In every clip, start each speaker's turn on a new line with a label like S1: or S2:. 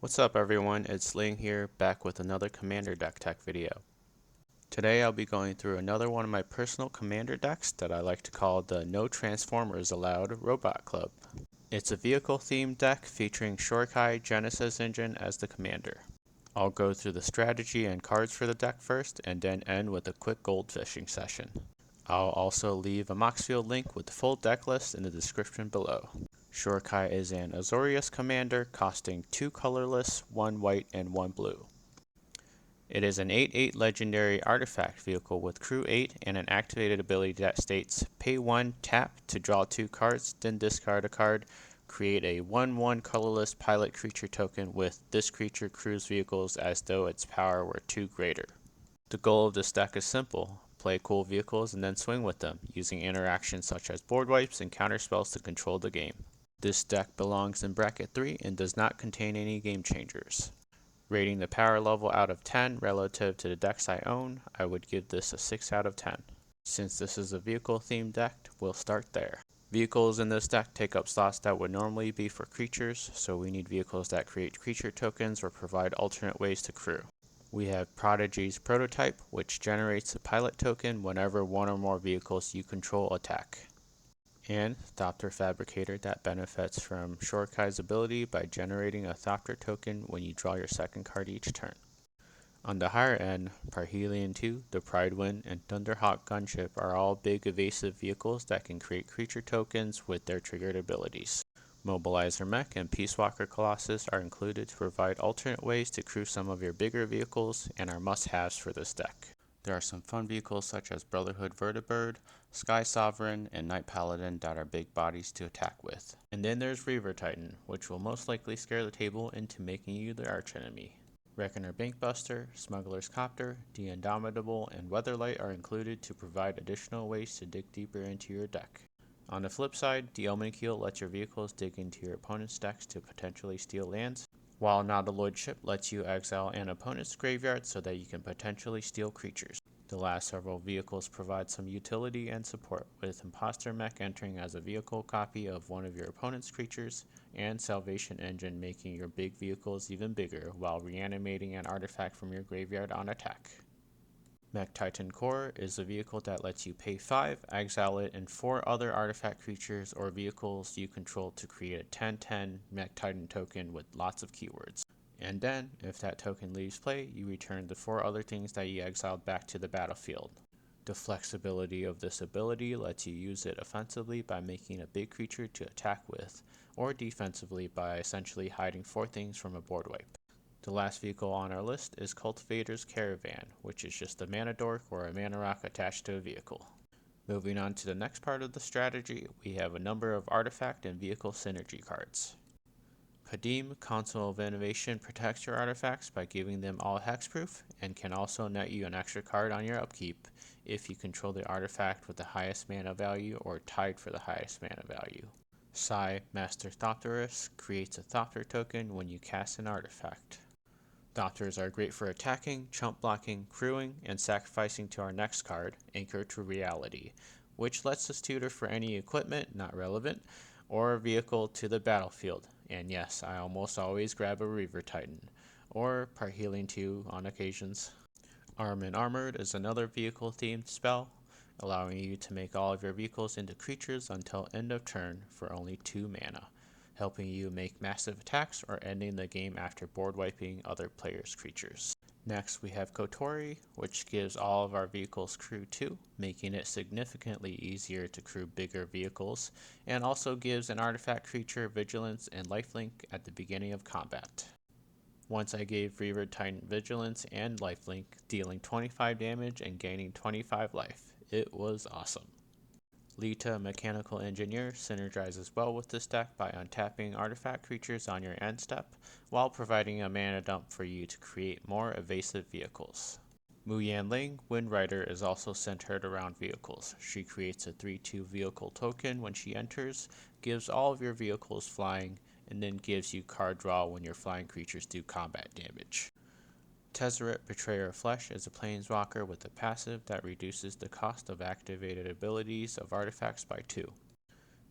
S1: What's up everyone, it's Ling here, back with another Commander deck tech video. Today I'll be going through another one of my personal Commander decks that I like to call the No Transformers Allowed Robot Club. It's a vehicle themed deck featuring Shorikai Genesis Engine as the commander. I'll go through the strategy and cards for the deck first and then end with a quick Goldfishing session. I'll also leave a Moxfield link with the full deck list in the description below. Shorikai is an Azorius commander costing 2 colorless, 1 white, and 1 blue. It is an 8/8 legendary artifact vehicle with crew 8 and an activated ability that states pay 1, tap to draw 2 cards, then discard a card, create a 1/1 colorless pilot creature token with this creature crews vehicles as though its power were 2 greater. The goal of this deck is simple. Play cool vehicles and then swing with them, using interactions such as board wipes and counter spells to control the game. This deck belongs in bracket 3 and does not contain any game changers. Rating the power level out of 10 relative to the decks I own, I would give this a 6 out of 10. Since this is a vehicle themed deck, we'll start there. Vehicles in this deck take up slots that would normally be for creatures, so we need vehicles that create creature tokens or provide alternate ways to crew. We have Prodigy's Prototype, which generates a pilot token whenever one or more vehicles you control attack. And Thopter Fabricator that benefits from Shorikai's ability by generating a Thopter token when you draw your second card each turn. On the higher end, Parhelion 2, the Pridewind, and Thunderhawk Gunship are all big evasive vehicles that can create creature tokens with their triggered abilities. Mobilizer Mech and Peacewalker Colossus are included to provide alternate ways to crew some of your bigger vehicles and are must-haves for this deck. There are some fun vehicles such as Brotherhood Vertibird, Sky Sovereign, and Night Paladin that are big bodies to attack with. And then there's Reaver Titan, which will most likely scare the table into making you the archenemy. Reckoner Bankbuster, Smuggler's Copter, the Indomitable, and Weatherlight are included to provide additional ways to dig deeper into your deck. On the flip side, the Omen Keel lets your vehicles dig into your opponent's decks to potentially steal lands, while Nautiloid Ship lets you exile an opponent's graveyard so that you can potentially steal creatures. The last several vehicles provide some utility and support, with Imposter Mech entering as a vehicle copy of one of your opponent's creatures, and Salvation Engine making your big vehicles even bigger while reanimating an artifact from your graveyard on attack. Mech Titan Core is a vehicle that lets you pay 5, exile it, and 4 other artifact creatures or vehicles you control to create a 10/10 Mech Titan token with lots of keywords. And then, if that token leaves play, you return the 4 other things that you exiled back to the battlefield. The flexibility of this ability lets you use it offensively by making a big creature to attack with, or defensively by essentially hiding 4 things from a board wipe. The last vehicle on our list is Cultivator's Caravan, which is just a mana dork or a mana rock attached to a vehicle. Moving on to the next part of the strategy, we have a number of artifact and vehicle synergy cards. Kadim, Council of Innovation, protects your artifacts by giving them all hexproof, and can also net you an extra card on your upkeep if you control the artifact with the highest mana value or tied for the highest mana value. Sai, Master Thopterus, creates a Thopter token when you cast an artifact. Thopters are great for attacking, chump blocking, crewing, and sacrificing to our next card, Anchor to Reality, which lets us tutor for any equipment, not relevant, or a vehicle to the battlefield. And yes, I almost always grab a Reaver Titan, or Parhelion 2 on occasions. Arm and Armored is another vehicle-themed spell, allowing you to make all of your vehicles into creatures until end of turn for only 2 mana, helping you make massive attacks or ending the game after board wiping other players' creatures. Next we have Kotori, which gives all of our vehicles crew 2, making it significantly easier to crew bigger vehicles, and also gives an artifact creature vigilance and lifelink at the beginning of combat. Once I gave Reaver Titan vigilance and lifelink, dealing 25 damage and gaining 25 life. It was awesome. Lita, Mechanical Engineer, synergizes well with this deck by untapping artifact creatures on your end step, while providing a mana dump for you to create more evasive vehicles. Muyan Ling, Windrider, is also centered around vehicles. She creates a 3/2 vehicle token when she enters, gives all of your vehicles flying, and then gives you card draw when your flying creatures do combat damage. Tezzeret, Betrayer of Flesh, is a planeswalker with a passive that reduces the cost of activated abilities of artifacts by 2.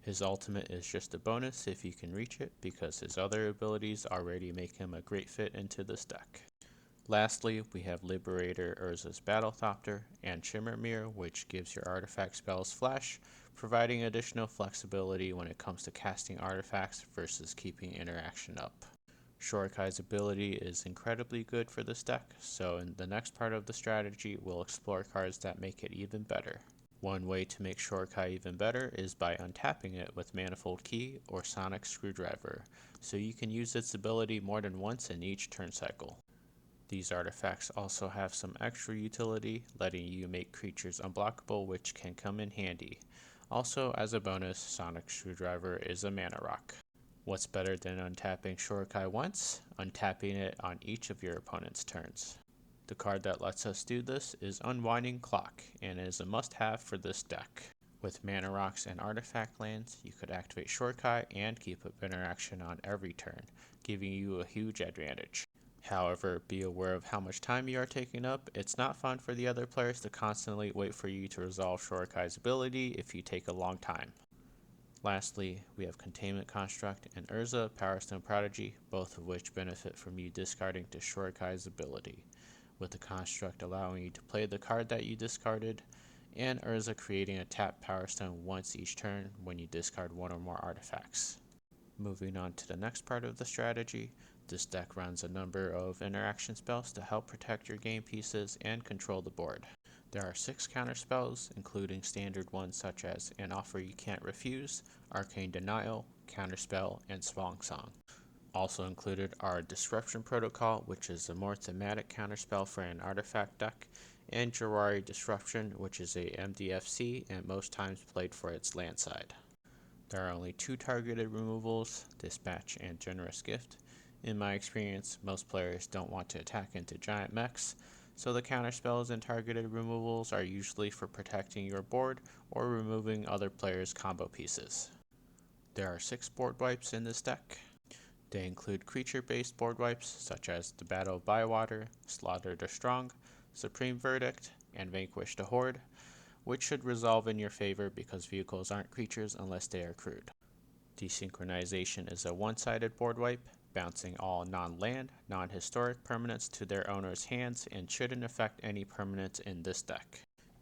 S1: His ultimate is just a bonus if you can reach it, because his other abilities already make him a great fit into this deck. Lastly, we have Liberator Urza's Battlethopter and Shimmer Mirror, which gives your artifact spells flash, providing additional flexibility when it comes to casting artifacts versus keeping interaction up. Shorikai's ability is incredibly good for this deck, so in the next part of the strategy, we'll explore cards that make it even better. One way to make Shorikai even better is by untapping it with Manifold Key or Sonic Screwdriver, so you can use its ability more than once in each turn cycle. These artifacts also have some extra utility, letting you make creatures unblockable, which can come in handy. Also, as a bonus, Sonic Screwdriver is a mana rock. What's better than untapping Shorikai once? Untapping it on each of your opponent's turns. The card that lets us do this is Unwinding Clock, and is a must-have for this deck. With mana rocks and artifact lands, you could activate Shorikai and keep up interaction on every turn, giving you a huge advantage. However, be aware of how much time you are taking up. It's not fun for the other players to constantly wait for you to resolve Shorikai's ability if you take a long time. Lastly, we have Containment Construct and Urza Powerstone Prodigy, both of which benefit from you discarding to Shorikai's ability, with the Construct allowing you to play the card that you discarded, and Urza creating a tapped Power Stone once each turn when you discard one or more artifacts. Moving on to the next part of the strategy, this deck runs a number of interaction spells to help protect your game pieces and control the board. There are 6 counter spells, including standard ones such as An Offer You Can't Refuse, Arcane Denial, Counterspell, and Swan Song. Also included are Disruption Protocol, which is a more thematic counterspell for an artifact deck, and Jirari Disruption, which is a MDFC and most times played for its land side. There are only 2 targeted removals, Dispatch and Generous Gift. In my experience, most players don't want to attack into giant mechs, so the counterspells and targeted removals are usually for protecting your board or removing other players' combo pieces. There are 6 board wipes in this deck. They include creature-based board wipes such as the Battle of Bywater, Slaughter the Strong, Supreme Verdict, and Vanquish the Horde, which should resolve in your favor because vehicles aren't creatures unless they are crewed. Desynchronization is a one-sided board wipe, bouncing all non-land, non-historic permanents to their owner's hands and shouldn't affect any permanents in this deck.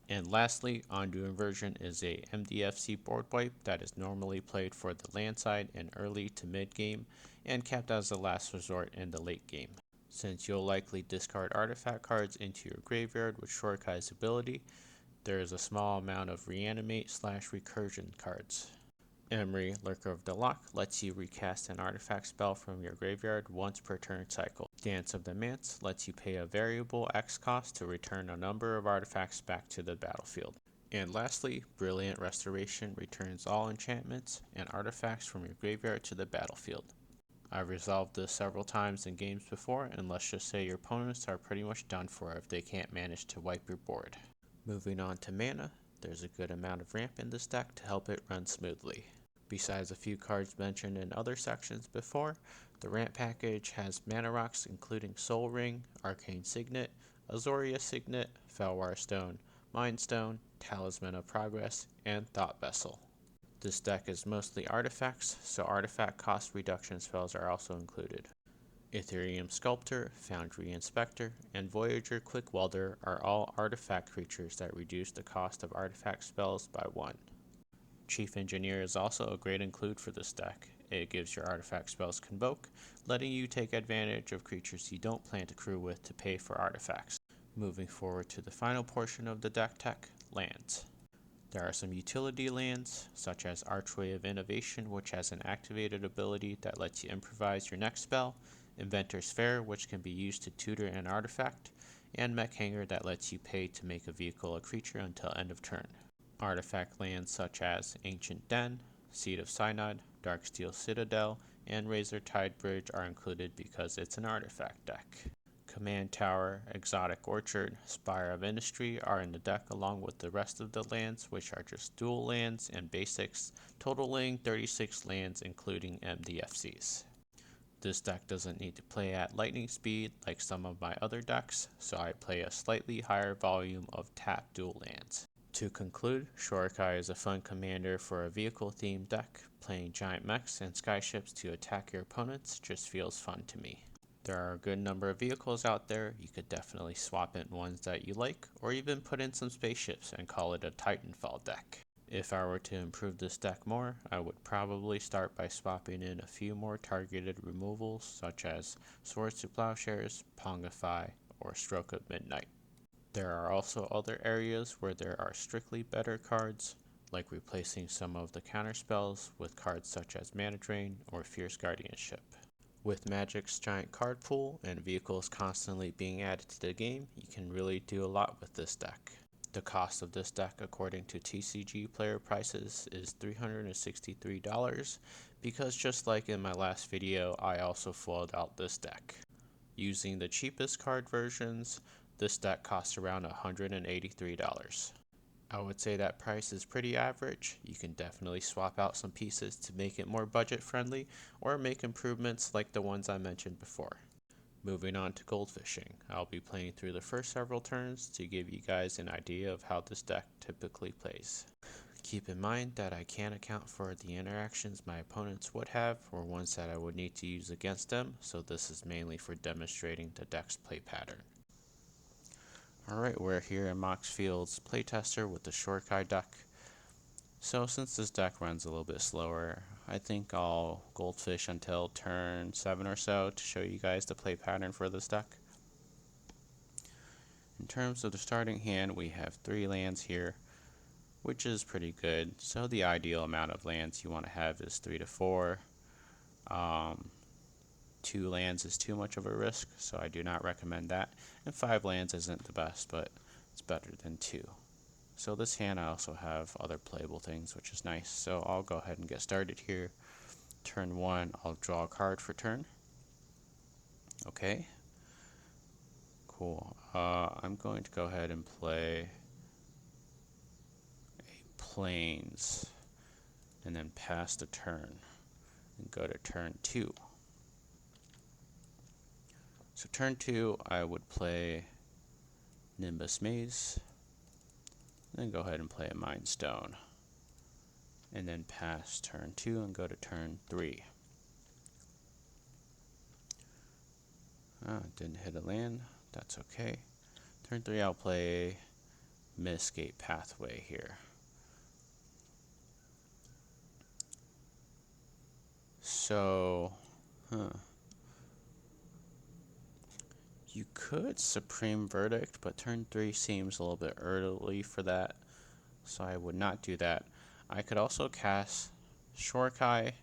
S1: And lastly, Undo Inversion is a MDFC board wipe that is normally played for the land side in early to mid game and kept as a last resort in the late game. Since you'll likely discard artifact cards into your graveyard with Shorikai's ability, there is a small amount of Reanimate/Recursion cards. Emery, Lurker of the Loch, lets you recast an artifact spell from your graveyard once per turn cycle. Dance of the Manse lets you pay a variable X cost to return a number of artifacts back to the battlefield. And lastly, Brilliant Restoration returns all enchantments and artifacts from your graveyard to the battlefield. I've resolved this several times in games before, and let's just say your opponents are pretty much done for if they can't manage to wipe your board. Moving on to mana, there's a good amount of ramp in this deck to help it run smoothly. Besides a few cards mentioned in other sections before, the ramp package has mana rocks including Soul Ring, Arcane Signet, Azoria Signet, Felwar Stone, Mind Stone, Talisman of Progress, and Thought Vessel. This deck is mostly artifacts, so artifact cost reduction spells are also included. Ethereum Sculptor, Foundry Inspector, and Voyager Quick Welder are all artifact creatures that reduce the cost of artifact spells by 1. Chief Engineer is also a great include for this deck. It gives your artifact spells Convoke, letting you take advantage of creatures you don't plan to crew with to pay for artifacts. Moving forward to the final portion of the deck tech, lands. There are some utility lands, such as Archway of Innovation, which has an activated ability that lets you improvise your next spell, Inventor's Fair, which can be used to tutor an artifact, and Mech Hanger that lets you pay to make a vehicle a creature until end of turn. Artifact lands such as Ancient Den, Seed of Synod, Darksteel Citadel, and Razor Tide Bridge are included because it's an artifact deck. Command Tower, Exotic Orchard, Spire of Industry are in the deck along with the rest of the lands, which are just dual lands and basics, totaling 36 lands including MDFCs. This deck doesn't need to play at lightning speed like some of my other decks, so I play a slightly higher volume of tapped dual lands. To conclude, Shorikai is a fun commander for a vehicle-themed deck. Playing giant mechs and skyships to attack your opponents just feels fun to me. There are a good number of vehicles out there. You could definitely swap in ones that you like, or even put in some spaceships and call it a Titanfall deck. If I were to improve this deck more, I would probably start by swapping in a few more targeted removals such as Swords to Plowshares, Pongify, or Stroke of Midnight. There are also other areas where there are strictly better cards, like replacing some of the counterspells with cards such as Mana Drain or Fierce Guardianship. With Magic's giant card pool and vehicles constantly being added to the game, you can really do a lot with this deck. The cost of this deck according to TCG player prices is $363 because just like in my last video, I also foiled out this deck. Using the cheapest card versions, this deck costs around $183. I would say that price is pretty average. You can definitely swap out some pieces to make it more budget friendly or make improvements like the ones I mentioned before. Moving on to Goldfishing, I'll be playing through the first several turns to give you guys an idea of how this deck typically plays. Keep in mind that I can't account for the interactions my opponents would have or ones that I would need to use against them, so this is mainly for demonstrating the deck's play pattern. Alright, we're here in Moxfield's playtester with the Shorikai deck. So since this deck runs a little bit slower, I think I'll goldfish until turn 7 or so to show you guys the play pattern for this deck. In terms of the starting hand, we have 3 lands here, which is pretty good. So the ideal amount of lands you want to have is 3 to 4. 2 lands is too much of a risk, so I do not recommend that. And 5 lands isn't the best, but it's better than 2. So this hand I also have other playable things, which is nice. So I'll go ahead and get started here. Turn 1, I'll draw a card for turn. Okay. Cool. I'm going to go ahead and play a Plains and then pass the turn and go to turn 2. So turn 2, I would play Nimbus Maze, then go ahead and play a Mind Stone, and then pass turn 2 and go to turn 3. Didn't hit a land, that's okay. Turn 3, I'll play Mistgate Pathway here. So, you could Supreme Verdict, but turn 3 seems a little bit early for that, so I would not do that. I could also cast Shorikai,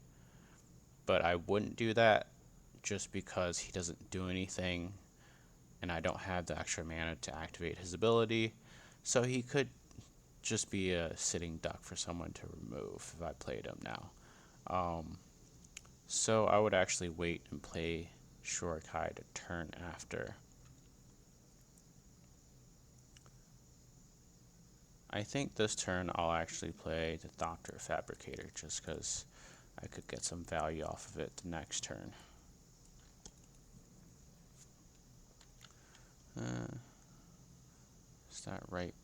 S1: but I wouldn't do that just because he doesn't do anything, and I don't have the extra mana to activate his ability, so he could just be a sitting duck for someone to remove if I played him now. So I would actually wait and play Shorikai to turn after. I think this turn I'll actually play the Thopter Fabricator just because I could get some value off of it the next turn. Is that right?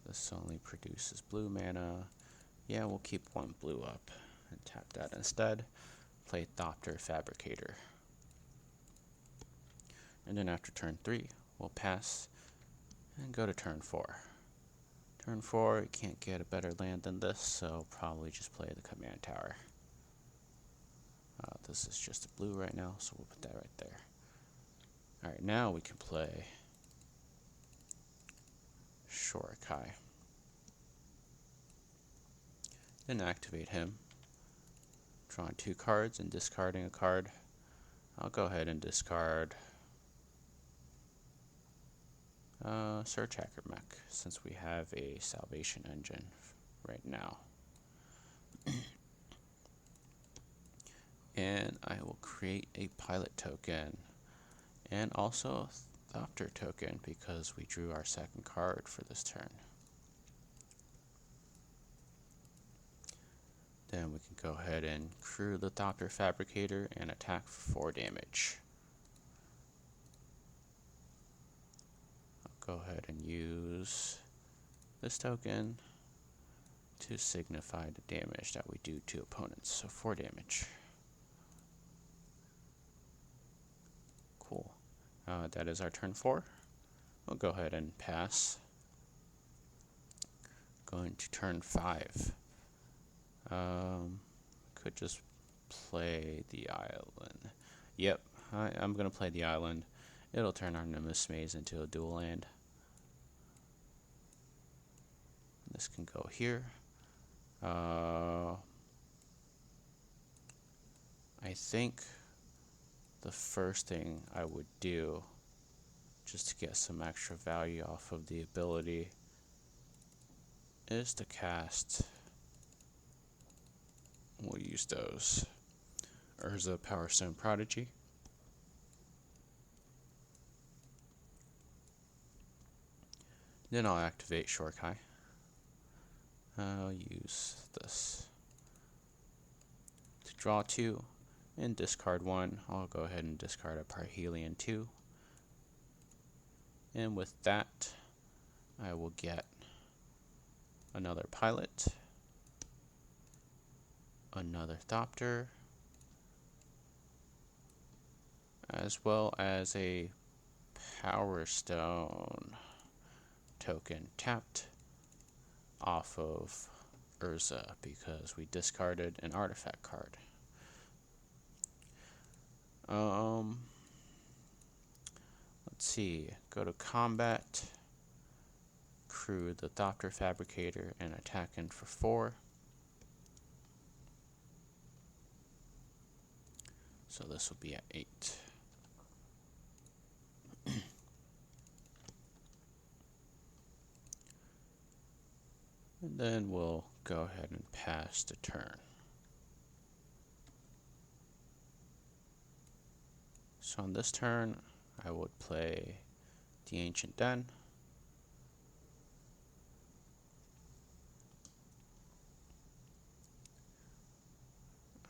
S1: This only produces blue mana. Yeah, we'll keep 1 blue up and tap that instead. Play Thopter Fabricator. And then after turn 3, we'll pass and go to turn 4. Turn 4, you can't get a better land than this, so probably just play the command tower. This is just a blue right now, so we'll put that right there. Alright, now we can play Shorikai. Then activate him. Drawing 2 cards and discarding a card. I'll go ahead and discard Search Hacker Mech, since we have a Salvation Engine right now. And I will create a Pilot token and also a Thopter token because we drew our second card for this turn. Then we can go ahead and crew the Thopter Fabricator and attack for 4 damage. I'll go ahead and use this token to signify the damage that we do to opponents. So 4 damage. Cool. That is our turn 4. We'll go ahead and pass. Going to turn 5. Could just play the island. Yep, I'm going to play the island. It'll turn our Nimbus Maze into a dual land. This can go here. I think the first thing I would do, just to get some extra value off of the ability, is to cast, we'll use those, Urza Power Stone Prodigy. Then I'll activate Shorikai. I'll use this to draw 2 and discard 1. I'll go ahead and discard a Parhelion 2. And with that, I will get another Pilot, another Thopter, as well as a Power Stone token tapped off of Urza because we discarded an artifact card. Let's see, go to combat, crew the Thopter Fabricator and attack in for 4. So this will be at 8. And then we'll go ahead and pass the turn. So on this turn, I would play the Ancient Den.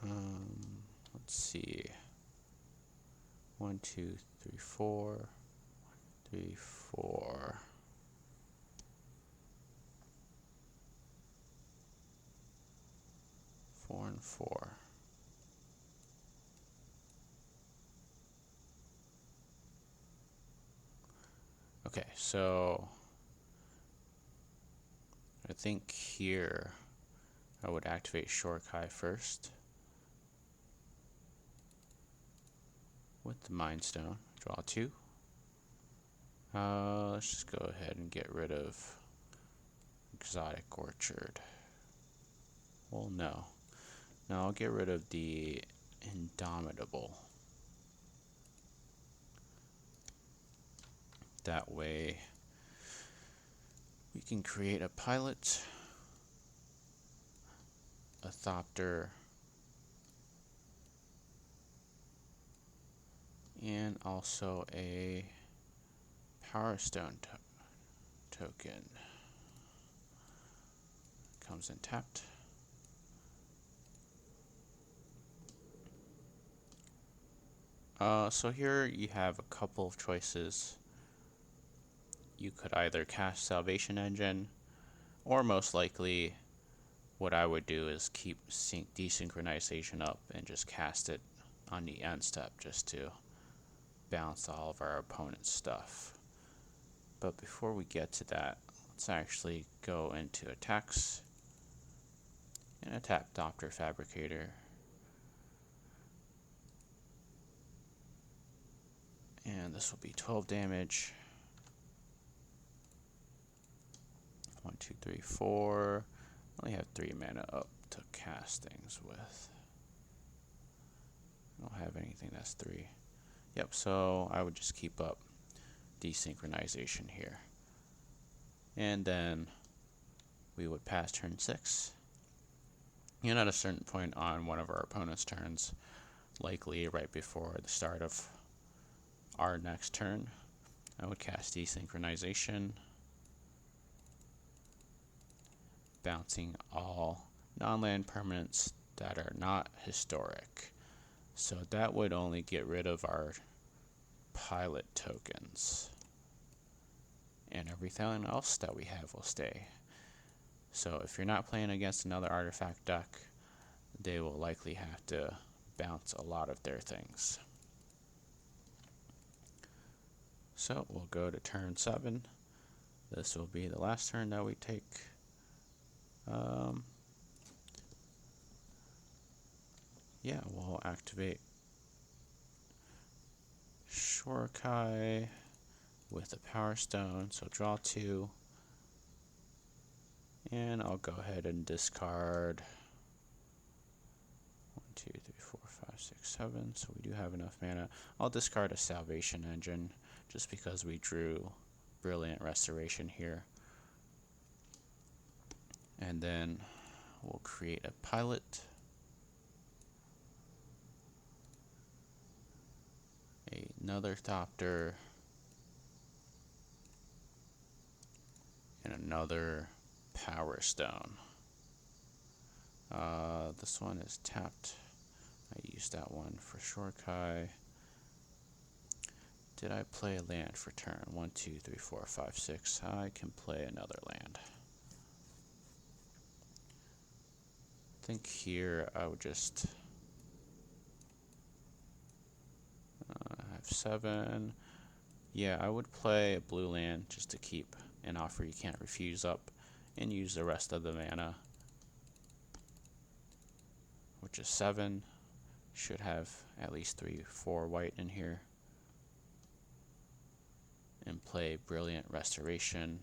S1: Let's see. 1, 2, 3, 4. 3, 4. 4 and 4. Okay, so I think here I would activate Shorikai first with the Mind Stone. Draw 2. Let's just go ahead and get rid of Exotic Orchard. Well, no. No, I'll get rid of the Indomitable. That way we can create a Pilot, a Thopter, and also a Power Stone token. Comes in tapped. So here you have a couple of choices. You could either cast Salvation Engine, or most likely what I would do is keep desynchronization up and just cast it on the end step just to balance all of our opponent's stuff. But before we get to that, let's actually go into attacks and attack Thopter Fabricator. And this will be 12 damage. 1, 2, 3, 4. I only have 3 mana up to cast things with. I don't have anything that's 3. Yep, so I would just keep up desynchronization here. And then we would pass turn 6. And at a certain point on one of our opponent's turns, likely right before the start of our next turn, I would cast desynchronization, bouncing all non-land permanents that are not historic. So that would only get rid of our Pilot tokens, and everything else that we have will stay. So if you're not playing against another artifact deck, they will likely have to bounce a lot of their things. So we'll go to turn 7. This will be the last turn that we take. Yeah, we'll activate Shorikai with a Power Stone, so draw 2. And I'll go ahead and discard 1, 2, 3, 4, 5, 6, 7. So we do have enough mana. I'll discard a Salvation Engine just because we drew Brilliant Restoration here. And then we'll create a pilot. Another Thopter. And another Power Stone. This one is tapped. I used that one for Shorikai. Did I play a land for turn? 1, 2, 3, 4, 5, 6. I can play another land. I think here I would just have 7. Yeah, I would play a blue land just to keep an offer you can't refuse up and use the rest of the mana, which is 7. Should have at least 3, 4 white in here. And play Brilliant Restoration,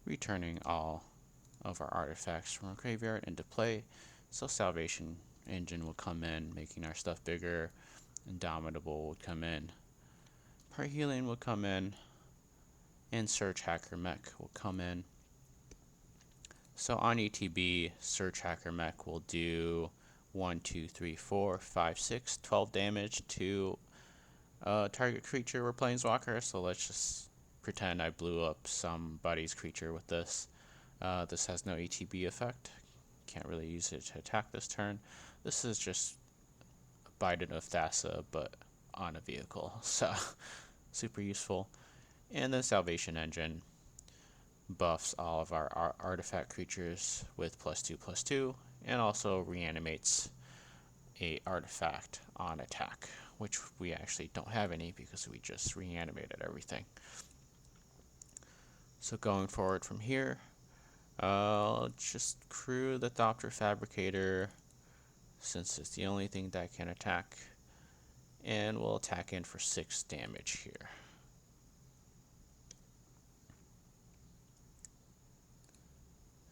S1: returning all of our artifacts from our graveyard into play. So Salvation Engine will come in, making our stuff bigger. Indomitable would come in. Parhealing will come in. And Search Hacker Mech will come in. So on ETB, Search Hacker Mech will do 1, 2, 3, 4, 5, 6, 12 damage to target creature or planeswalker. So let's just pretend I blew up somebody's creature with this. This has no ETB effect. Can't really use it to attack this turn. This is just Bident of Thassa, but on a vehicle. So super useful. And then Salvation Engine buffs all of our artifact creatures with +2/+2, and also reanimates a artifact on attack, which we actually don't have any because we just reanimated everything. So going forward from here, I'll just crew the Thopter Fabricator since it's the only thing that can attack, and we'll attack in for 6 damage here.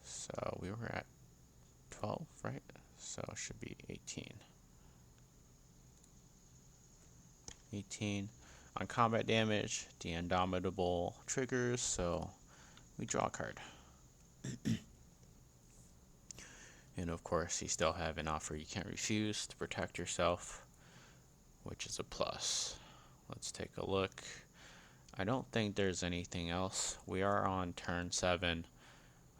S1: So we were at 12, right? So it should be 18. 18. On combat damage, the Indomitable triggers, so we draw a card. And of course, you still have an offer you can't refuse to protect yourself, which is a plus. Let's take a look. I don't think there's anything else. We are on turn 7.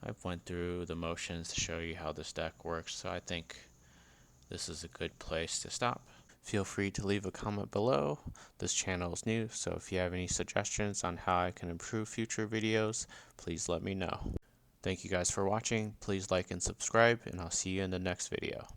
S1: I've went through the motions to show you how this deck works, so I think this is a good place to stop. Feel free to leave a comment below. This channel is new, so if you have any suggestions on how I can improve future videos, please let me know. Thank you guys for watching. Please like and subscribe, and I'll see you in the next video.